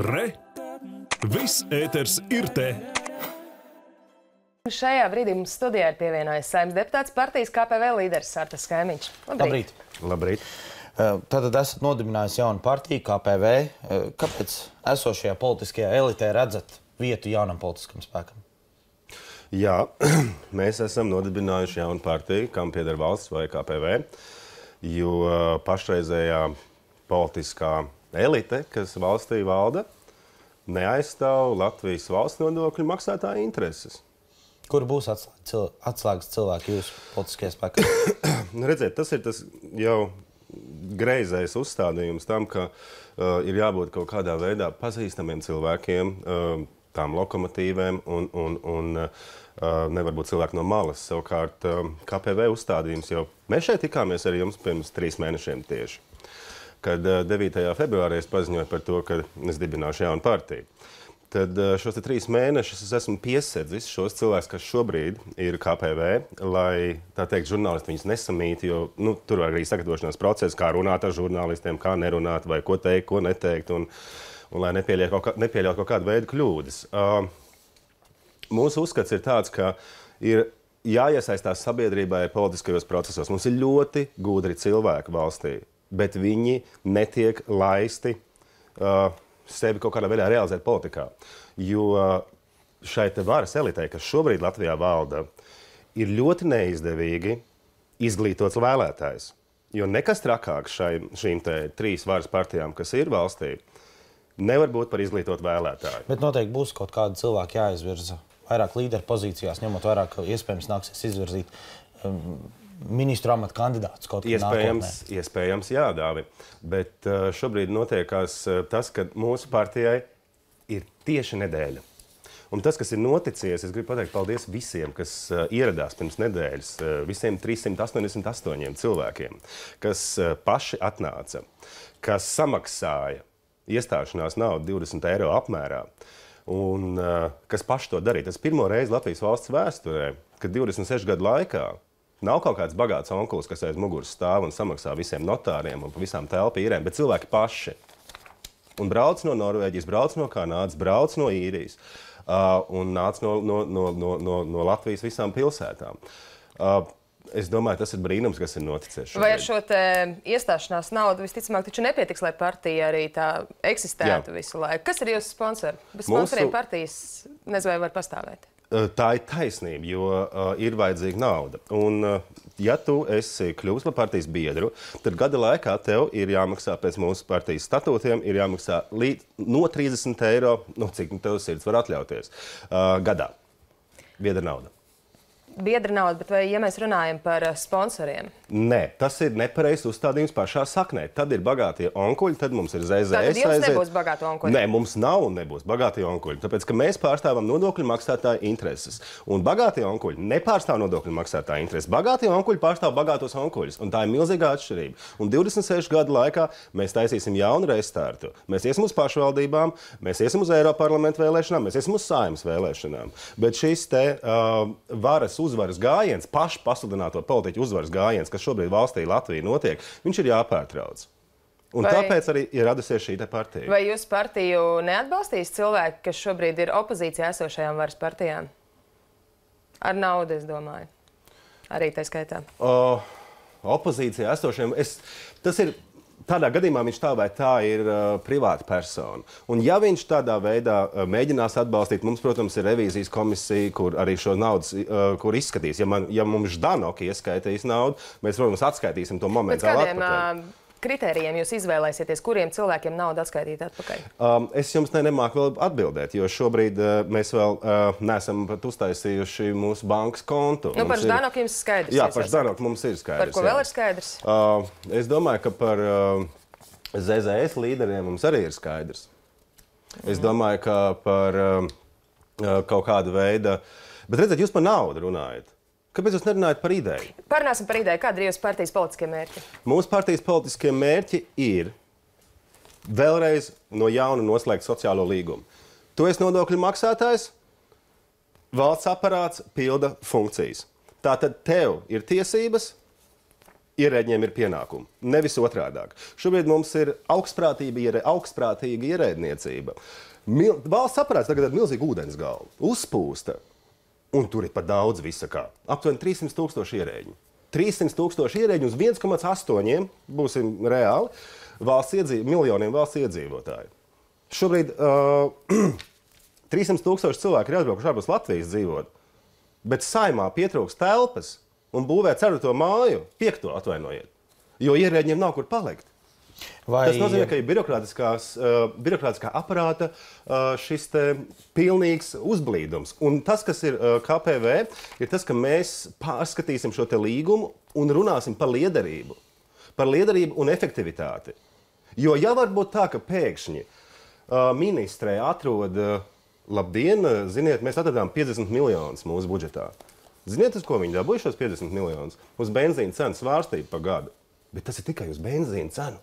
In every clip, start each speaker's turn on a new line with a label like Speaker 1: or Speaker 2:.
Speaker 1: Re! Viss ēters ir te!
Speaker 2: Šajā brīdī mums studijā ir pievienojies Saeimas deputāts partijas KPV līderis Artas Kaimiņš.
Speaker 3: Labrīt! Labrīt! Tātad esat nodibinājis jaunu partiju, KPV. Kāpēc esošajā politiskajā elitē redzat vietu jaunam politiskam spēkam?
Speaker 4: Jā, mēs esam nodibinājuši jaunu partiju, kam pieder valsts vai KPV, jo pašreizējā politiskā elite, kas valstī valda, neaizstāv Latvijas valsts nodokļu maksātāju intereses.
Speaker 3: Kur būs atslēgas cilvēki jūsu politiskajā spēkā?
Speaker 4: Redziet, tas ir tas jau greizais uzstādījums tam, ka ir jābūt kaut kādā veidā pazīstamiem cilvēkiem, tām lokomotīvēm un nevar būt cilvēki no malas. Savukārt KPV uzstādījums jau... Mēs šeit tikāmies ar jums pirms 3 mēnešiem tieši, kad 9. februārī es paziņoju par to, ka es dibināšu jaunu partiju. Tad šos 3 mēnešus es esmu piesedzis šos cilvēkus, kas šobrīd ir KPV, lai, tā teikt, žurnālisti viņus nesamīti, jo tur var arī sagatavošanās process, kā runāt ar žurnālistiem, kā nerunāt, vai ko teikt, ko neteikt, un lai nepieļaut kaut kādu veidu kļūdas. Mūsu uzskats ir tāds, ka ir jāiesaistās sabiedrībai politiskajos procesos. Mums ir ļoti gudri cilvēki valstī, bet viņi netiek laisti sevi kaut kādā veidā realizēt politikā. Jo šai te varas elitei, kas šobrīd Latvijā valda, ir ļoti neizdevīgi izglītots vēlētājs. Jo nekas trakāks šīm te 3 varas partijām, kas ir valstī, nevar būt par izglītot vēlētāju.
Speaker 3: Bet noteikti būs kaut kādi cilvēki jāizvirza vairāk līderu pozīcijās, ņemot vairāk, iespējams nāksies izvirzīt ministru amata kandidātus kaut kādā nākotnē.
Speaker 4: Iespējams, jā, Dāvi. Bet šobrīd notiekās tas, ka mūsu partijai ir tieši nedēļa. Un tas, kas ir noticies, es gribu pateikt paldies visiem, kas ieradās pirms nedēļas, visiem 388 cilvēkiem, kas paši atnāca, kas samaksāja iestāšanās naudu 20 eiro apmērā, un kas paši to darīja. Tas pirmo reizi Latvijas valsts vēsturē, kad 26 gadu laikā nav kaut kāds bagāts onkulis, kas aiz muguras stāv un samaksā visiem notāriem un pa visām telpu īrēm, bet cilvēki paši. Un brauc no Norvēģijas, brauc no Kanādas, brauc no Īrijas un nāc no Latvijas visām pilsētām. Es domāju, tas ir brīnums, kas ir noticies šobrīd.
Speaker 2: Vai ar šo te iestāšanās naudu visticamāk taču nepietiks, lai partija arī tā eksistētu visu laiku? Kas ir jūsu sponsori? Bez sponsoriem partijas nezinu, vai var pastāvēt?
Speaker 4: Tā ir taisnība, jo ir vajadzīga nauda. Un, ja tu esi kļuvis par partijas biedru, tad gada laikā tev ir jāmaksā pēc mūsu partijas statūtiem, ir jāmaksā no 30 eiro, cik tev sirds var atļauties, gadā. Biedra nauda.
Speaker 2: Biedra nauda, bet vai, ja mēs runājam par sponsoriem?
Speaker 4: Nē, tas ir nepareizs uzstādījums pašā saknē. Tad ir bagātie onkuļi, tad mums ir ZZS.
Speaker 2: Tātad jums nebūs bagāti onkuļi?
Speaker 4: Nē, mums nav un nebūs bagātie onkuļi, tāpēc, ka mēs pārstāvam nodokļu maksātāju intereses. Un bagātie onkuļi nepārstāv nodokļu maksātāju intereses. Bagātie onkuļi pārstāv bagātos onkuļus, un tā ir milzīga atšķirība. Un 26 gadu laikā mēs taisīsim jaunu restartu. Mēs iesim uz pašvaldībām, mēs iesim uz Eiroparlamentu vēlēšanām, mēs iesim uz Saeimas vēlēšanām. Bet šis te uzvaras gājiens, pašu pasludināto politiķu uzvaras gājiens, kas šobrīd valstī Latvija notiek, viņš ir jāpārtrauc. Un tāpēc arī ir radusies šī te partija.
Speaker 2: Vai jūs partiju neatbalstīs cilvēki, kas šobrīd ir opozīcijā esošajām varas partijām? Ar naudu, es domāju. Arī tā skaitā.
Speaker 4: Opozīcijā esošajiem, tas ir... Tādā gadījumā viņš tā vai tā ir privāta persona. Un ja viņš tādā veidā mēģinās atbalstīt, mums, protams, ir revīzijas komisija, kur arī šo naudu, kur izskatīs. Ja mums Ždanoki ieskaitīs naudu, mēs, protams, atskaitīsim to momentāli atpakaļ.
Speaker 2: Kritērijiem jūs izvēlēsieties, kuriem cilvēkiem naudu atskaitīt atpakaļ?
Speaker 4: Es jums nemāku vēl atbildēt, jo šobrīd mēs vēl neesam pat uztaisījuši mūsu bankas kontu.
Speaker 2: Par Ždanoku jums skaidrs?
Speaker 4: Jā, par Ždanoku mums ir skaidrs.
Speaker 2: Par ko vēl ir skaidrs?
Speaker 4: Es domāju, ka par ZZS līderiem mums arī ir skaidrs. Es domāju, ka par kaut kādu veidu... Bet redziet, jūs par naudu runājat. Kāpēc jūs nerunājat par ideju?
Speaker 2: Parunāsim par ideju. Kādi ir jūsu partijas politiskie mērķi?
Speaker 4: Mūsu partijas politiskie mērķi ir vēlreiz no jauna noslēgt sociālo līgumu. Tu esi nodokļu maksātājs, valsts aparāts pilda funkcijas. Tātad tev ir tiesības ierēģiem ir pienākumi, nevis otrādāk. Šobrīd mums ir augstprātīga ierēdniecība. Valsts aparāts tagad ir milzīga ūdensgalva, uzpūsta, un tur ir pat daudz visa kā. Aptuveni 300,000 ierēģi. 300,000 ierēģi uz 1,8, būsim reāli, miljoniem valsts iedzīvotāju. Šobrīd 300,000 cilvēki ir aizbraukuši ārpus Latvijas dzīvot, bet Saeimā pietrūks telpas un būvē 4. māju, 5. atvainojiet, jo ierēģiem nav kur palikt. Tas nozīmē, ka ir birokrātiskā aparāta šis te pilnīgs uzblīdums. Un tas, kas ir KPV, ir tas, ka mēs pārskatīsim šo te līgumu un runāsim par liederību un efektivitāti. Jo ja var būt tā, ka pēkšņi ministrē atrod, labdien, ziniet, mēs atradām 50 miljonus mūsu budžetā. Ziniet, uz ko viņi dabūja šos 50 miljonus? Uz benzīna cenas svārstību pa gadu. Bet tas ir tikai uz benzīna cenu.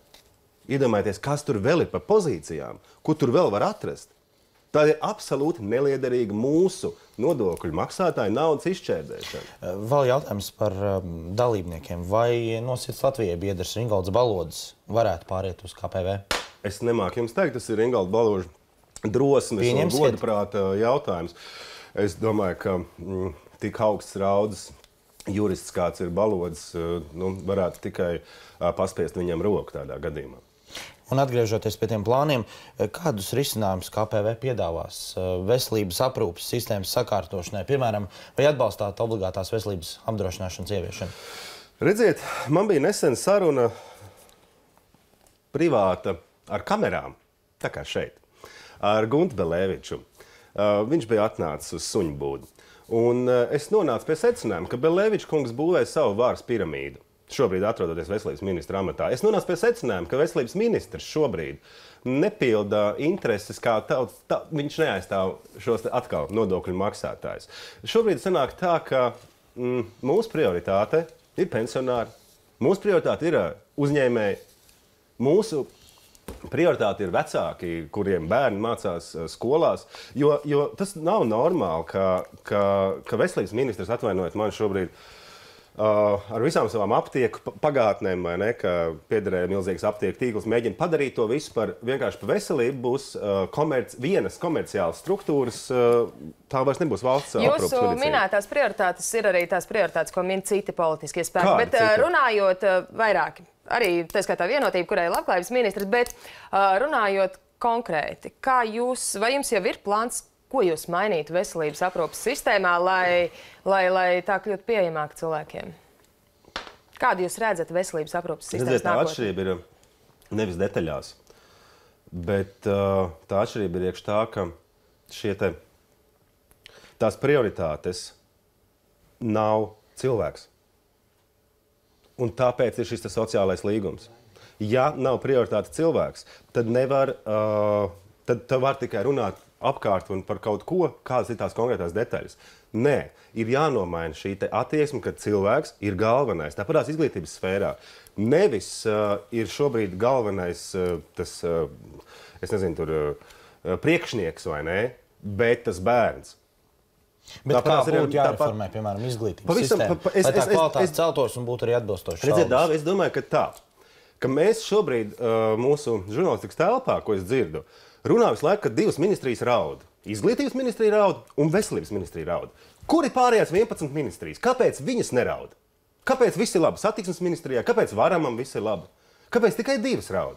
Speaker 4: Iedomājieties, kas tur vēl ir par pozīcijām, ko tur vēl var atrast. Tā ir absolūti neliederīga mūsu nodokļu maksātāju naudas izšķērdēšana.
Speaker 3: Vēl jautājums par dalībniekiem. Vai Nosirds Latvijai biedrs Ringolds Balodis varētu pāriet uz KPV?
Speaker 4: Es nemāku jums teikt, tas ir Ringolda Balodža drosmes un godaprāta jautājums. Es domāju, ka tik augsts raudas jurists, kāds ir Balodis, varētu tikai paspiest viņam roku tādā gadījumā.
Speaker 3: Un atgriežoties pie tiem plāniem, kādus risinājumus KPV piedāvās veselības aprūpes sistēmas sakārtošanai? Piemēram, vai atbalstāt obligātās veselības apdrošināšanas ieviešanu?
Speaker 4: Redziet, man bija nesen saruna privāta ar kamerām, tā kā šeit, ar Guntu Belēviču. Viņš bija atnācis uz suņu būdu. Un es nonācu pie secinājuma, ka Belēvičs kungs būvē savu vāras piramīdu. Šobrīd atrodoties veselības ministra amatā. Es nonācu pie secinājuma, ka veselības ministrs šobrīd nepilda intereses, kā viņš neaizstāv šos atkal nodokļu maksātājus. Šobrīd sanāk tā, ka mūsu prioritāte ir pensionāri, mūsu prioritāte ir uzņēmēji, mūsu prioritāte ir vecāki, kuriem bērni mācās skolās, jo tas nav normāli, ka veselības ministrs, atvainojiet mani šobrīd, ar visām savām aptieku pagātnēm, vai ne, ka piederēja milzīgs aptieku tīkls, mēģina padarīt to visu vienkārši par veselību, būs vienas komerciālas struktūras, tā vairs nebūs valsts aprūpes medicīna.
Speaker 2: Jūsu minētās prioritātes ir arī tās prioritātes, ko min citi politiskie spēki, bet runājot vairāki, arī tā skaitā Vienotība, kurai ir labklājības ministrs, bet runājot konkrēti, vai jums jau ir plāns, ko jūs mainītu veselības aprūpes sistēmā, lai tā kļūtu pieejamāk cilvēkiem? Kādu jūs redzat veselības aprūpes sistēmas nākotnē?
Speaker 4: Tā atšķirība ir nevis detaļās, bet tā atšķirība ir iekš tā, ka tās prioritātes nav cilvēks. Un tāpēc ir šis sociālais līgums. Ja nav prioritāte cilvēks, tad tad var tikai runāt apkārt un par kaut ko, kādas ir tās konkrētās detaļas. Nē, ir jānomaina šī attieksme, ka cilvēks ir galvenais. Tāpat izglītības sfērā. Nevis ir šobrīd galvenais tas, es nezinu, tur priekšnieks vai ne, bet tas bērns.
Speaker 3: Bet kā būtu jāreformē, piemēram, izglītības sistēma, lai tā kvalitāte celtos un būtu arī atbilstoši?
Speaker 4: Redziet, Dāvi, es domāju, ka mēs šobrīd mūsu žurnālistikas telpā, ko es dzirdu, runā visu laiku, ka divas ministrijas raud. Izglītības ministrija raud un veselības ministrija raud. Kur ir pārējās 11 ministrijas? Kāpēc viņas neraud? Kāpēc viss ir labi satiksmes ministrijā? Kāpēc varamam viss ir labi? Kāpēc tikai divas raud?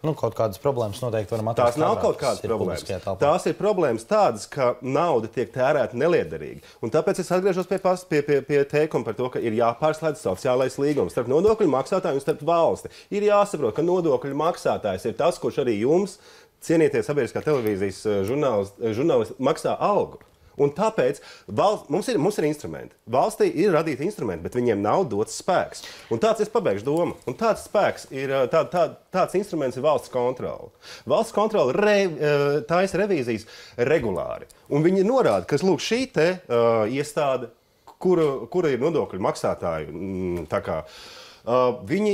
Speaker 3: Kaut kādas problēmas noteikti varam atrast.
Speaker 4: Tās nav kaut kādas problēmas. Tās ir problēmas tādas, ka nauda tiek tērēta neliederīgi. Un tāpēc es atgriežos pie teikuma par to, ka ir jāpārslēdz sociālais līgums starp nodokļu maksātāju un starp valsti. Ir jāsaprot, ka nodokļu maksātājs ir tas, kurš arī jums, cienītie sabiedriskā televīzijas žurnālisti, maksā algu. Un tāpēc mums ir instrumenti. Valstī ir radīti instrumenti, bet viņiem nav dots spēks. Un tāds es pabeigšu domu. Un tāds spēks ir, tāds instruments ir valsts kontrole. Valsts kontrole taisa revīzijas regulāri. Un viņi norāda, ka lūk, šī iestāde, kura ir nodokļu maksātāju Viņi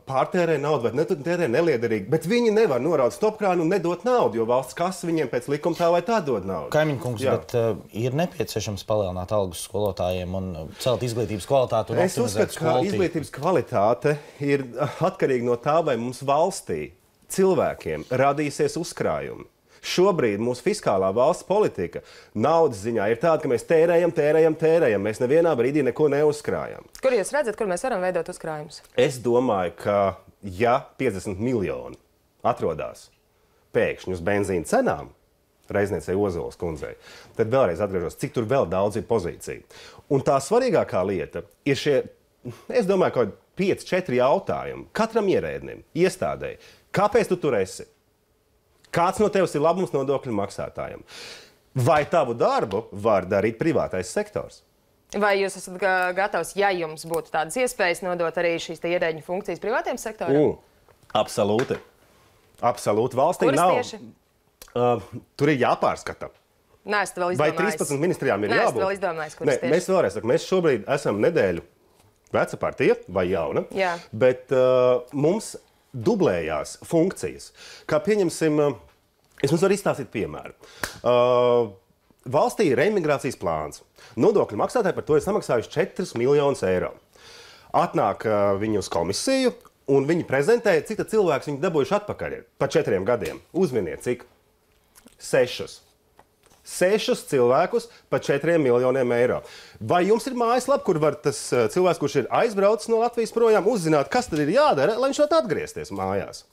Speaker 4: pārtērē naudu vai tērē neliederīgi, bet viņi nevar noraut stopkrānu un nedot naudu, jo valsts kasa viņiem pēc likuma tā vai tā dod naudu.
Speaker 3: Kaimiņkungs, bet ir nepieciešams palielināt algas skolotājiem un celt izglītības kvalitāti un
Speaker 4: Es uzskatu, ka izglītības kvalitāte ir atkarīga no tā, vai mums valstī cilvēkiem radīsies uzkrājumi. Šobrīd mūsu fiskālā valsts politika naudas ziņā ir tāda, ka mēs tērējam. Mēs nevienā brīdī neko neuzkrājam.
Speaker 2: Kur jūs redzat, kur mēs varam veidot uzkrājumus?
Speaker 4: Es domāju, ka ja 50 miljoni atrodās pēkšņi uz benzīna cenām, Reizniecei Ozolas kundzei, tad vēlreiz atgriežos, cik tur vēl daudz ir pozīciju. Un tā svarīgākā lieta ir šie, es domāju, kaut 5-4 jautājumi katram ierēdnim, iestādēji. Kāpēc tu tur esi? Kāds no tevis ir labums nodokļu maksātājiem? Vai tavu darbu var darīt privātais sektors?
Speaker 2: Vai jūs esat gatavs, ja jums būtu tādas iespējas, nodot arī šīs ierēģu funkcijas privātiem sektoriem?
Speaker 4: Absolūti. Absolūti. Valstī
Speaker 2: Kuras
Speaker 4: nav.
Speaker 2: Tieši?
Speaker 4: Tur ir jāpārskata.
Speaker 2: Neesat vēl izdomājis.
Speaker 4: Vai 13 ministrijām ir jābūt?
Speaker 2: Neesat vēl izdomājis, kuras tieši.
Speaker 4: Mēs vēlreiz sakam, mēs šobrīd esam nedēļu veca partija vai jauna,
Speaker 2: Jā.
Speaker 4: bet mums dublējās funkcijas. Kā pieņemsim, es mums varu izstāstīt piemēru. Valstī ir reimigrācijas plāns. Nodokļu maksātāji par to ir samaksājuši 4 miljonus eiro. Atnāk viņi uz komisiju, un viņi prezentē, cik cilvēks viņi dabūjuši atpakaļ pa 4 gadiem. Uzminiet, cik? 6. 6 cilvēkus pa 4 miljoniem eiro. Vai jums ir mājaslapa, kur var tas cilvēks, kurš ir aizbraucis no Latvijas projām, uzzināt, kas tad ir jādara, lai viņš varētu atgriezties mājās?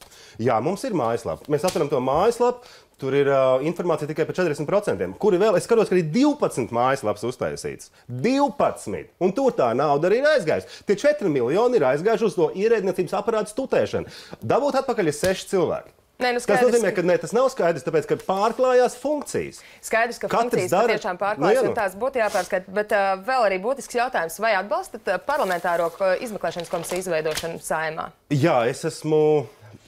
Speaker 4: Jā, mums ir mājaslapa. Mēs atveram to mājaslapu, tur ir informācija tikai par 40%. Kuri vēl? Es skatos, ka ir 12 mājaslapas uztaisīts. 12! Un tur tā nauda arī ir aizgājusi. Tie 4 miljoni ir aizgājuši uz to ierēdniecības aparātu stutēšanu. Dabūt atpakaļ ir 6 cilvēki.
Speaker 2: Nē, nu
Speaker 4: Tas nozīmē, ka tas nav skaidrs, tāpēc, ka pārklājās funkcijas.
Speaker 2: Skaidrs, ka funkcijas patiešām pārklājas, un tās būtu jāpārskata. Bet vēl arī būtisks jautājums, vai atbalstat parlamentāro izmeklēšanas komisiju izveidošanu Saeimā?
Speaker 4: Jā, es esmu...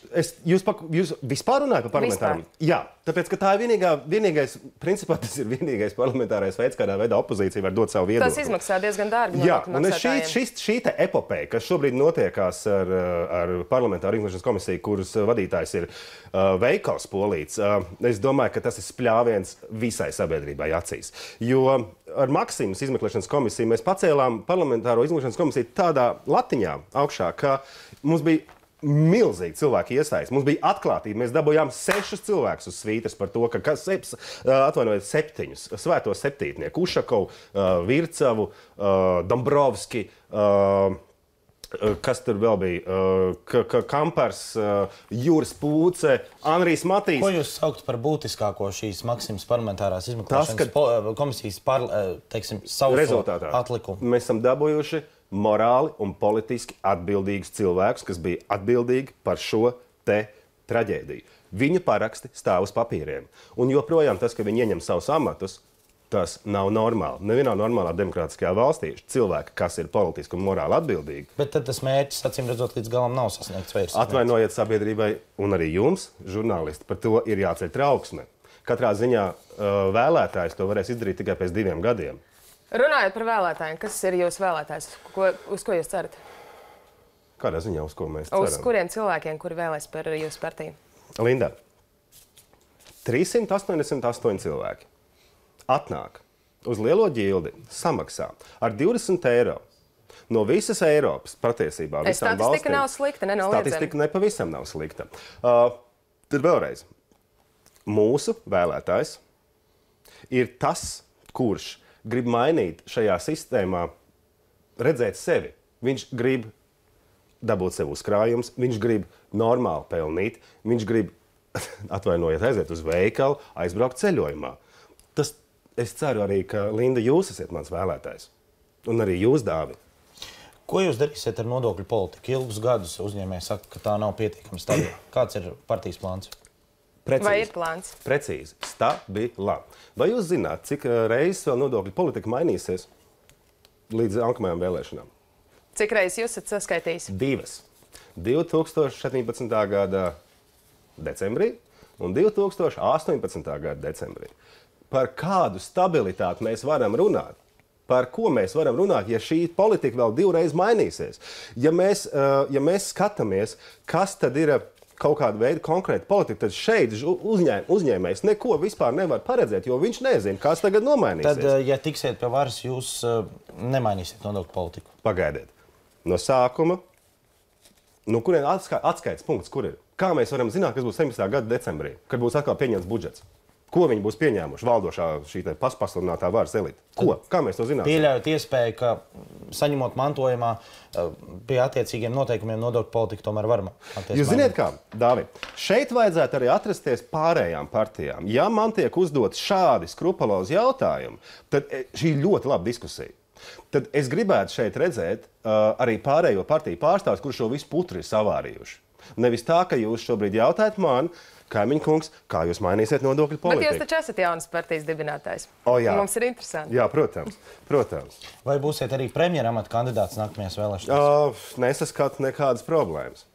Speaker 4: Jūs vispār runājat par parlamentāriem? Jā, tāpēc, ka tā ir vienīgais, principā tas ir vienīgais parlamentārais veids, kādā veidā opozīcija var dot savu viedokli.
Speaker 2: Tas izmaksā diezgan dārgi.
Speaker 4: Jā, un šī te epopeja, kas šobrīd notiekās ar parlamentāru izmeklēšanas komisiju, kuras vadītājs ir Veikals Polīts, es domāju, ka tas ir spļāviens visai sabiedrībai acīs. Jo ar Maksimas izmeklēšanas komisiju mēs pacēlām parlamentāro izmeklēšanas komisiju tādā latiņā augšā, ka mums bija milzīgi cilvēki iesaistās. Mums bija atklātība. Mēs dabūjām 6 cilvēkus uz svītas par to, ka 7 svēto septītnieku, Ušakovu, Vircavu, Dombrovski, kas tur vēl bija, Kampars, Jūras Pūce, Anrijs Matīs.
Speaker 3: Ko jūs saukt par būtiskāko šīs Maksimas parlamentārās izmeklēšanas komisijas sauso atlikumu?
Speaker 4: Mēs esam dabūjuši morāli un politiski atbildīgus cilvēkus, kas bija atbildīgi par šo te traģēdiju. Viņu paraksti stāv uz papīriem. Un joprojām tas, ka viņi ieņem savus amatus, tas nav normāli. Nevienā normālā demokrātiskajā valstī cilvēki, kas ir politiski un morāli atbildīgi.
Speaker 3: Bet tad tas mērķis, acīm redzot, līdz galam nav sasniegts.
Speaker 4: Atvainojiet sabiedrībai un arī jums, žurnālisti, par to ir jāceļ trauksme. Katrā ziņā vēlētājs to varēs izdarīt tikai pēc 2 gadiem.
Speaker 2: Runājot par vēlētājiem, kas ir jūsu vēlētājs? Uz ko jūs cerat?
Speaker 4: Kādā ziņā uz ko mēs ceram?
Speaker 2: Uz kuriem cilvēkiem, kuri vēlēs par jūsu partiju?
Speaker 4: Linda, 388 cilvēki atnāk uz Lielo ģildi, samaksā ar 20 eiro no visas Eiropas patiesībā.
Speaker 2: Statistika nav slikta, nenoliedzami.
Speaker 4: Statistika nepavisam nav slikta. Tad vēlreiz, mūsu vēlētājs ir tas, kurš grib mainīt šajā sistēmā, redzēt sevi. Viņš grib dabūt sev uzkrājumus, viņš grib normāli pelnīt, viņš grib, atvainojiet, aiziet uz veikalu, aizbraukt ceļojumā. Tas, es ceru arī, ka, Linda, jūs esat mans vēlētājs. Un arī jūs, Dāvi.
Speaker 3: Ko jūs darīsiet ar nodokļu politiku? Ilgus gadus uzņēmēji saka, ka tā nav pietiekama stabila. Kāds ir partijas plāns?
Speaker 4: Precīzi.
Speaker 2: Vai ir plāns?
Speaker 4: Precīzi. Stabila. Vai jūs zināt, cik reizes vēl nodokļu politika mainīsies līdz nākamajām vēlēšanām?
Speaker 2: Cik reizes jūs esat saskaitījis?
Speaker 4: 2. 2017. gada decembrī un 2018. gada decembrī. Par kādu stabilitāti mēs varam runāt, par ko mēs varam runāt, ja šī politika vēl divreiz mainīsies. Ja mēs skatāmies, kas tad ir kaut kāda veida konkrēta politika, tad šeit uzņēmējs neko vispār nevar paredzēt, jo viņš nezina, kas tagad nomainīsies.
Speaker 3: Tad, ja tiksiet pie varas, jūs nemainīsiet nodokļu politiku?
Speaker 4: Pagaidiet. No sākuma, kurien atskaites punkts, kur ir? Kā mēs varam zināt, kas būs 17. gada decembrī, kad būs atkal pieņemts budžets? Ko viņi būs pieņēmuši valdošā šī pasludinātā varas elite? Ko? Kā mēs to zināsim?
Speaker 3: Pieļaujot iespēju, ka saņemot mantojumā pie attiecīgiem noteikumiem nodokļu politika tomēr var attiecībā.
Speaker 4: Jūs ziniet kā, Dāvi, šeit vajadzētu arī atrasties pārējām partijām. Ja man tiek uzdot šādi skrupulozi jautājumi, tad šī ir ļoti laba diskusija. Tad es gribētu šeit redzēt arī pārējo partiju pārstāvjus, kurš šo visu putru ir savārījuši. Nevis tā, ka jūs šobrīd jautājat man, kaimiņu kungs, kā jūs mainīsiet nodokļu politiku?
Speaker 2: Bet jūs taču esat jaunas partijas dibinātājs.
Speaker 4: Jā.
Speaker 2: Mums ir interesanti.
Speaker 4: Jā, protams.
Speaker 3: Vai būsiet arī premjera amata kandidāts nākamajās vēlēšanās?
Speaker 4: Nesaskatu nekādas problēmas.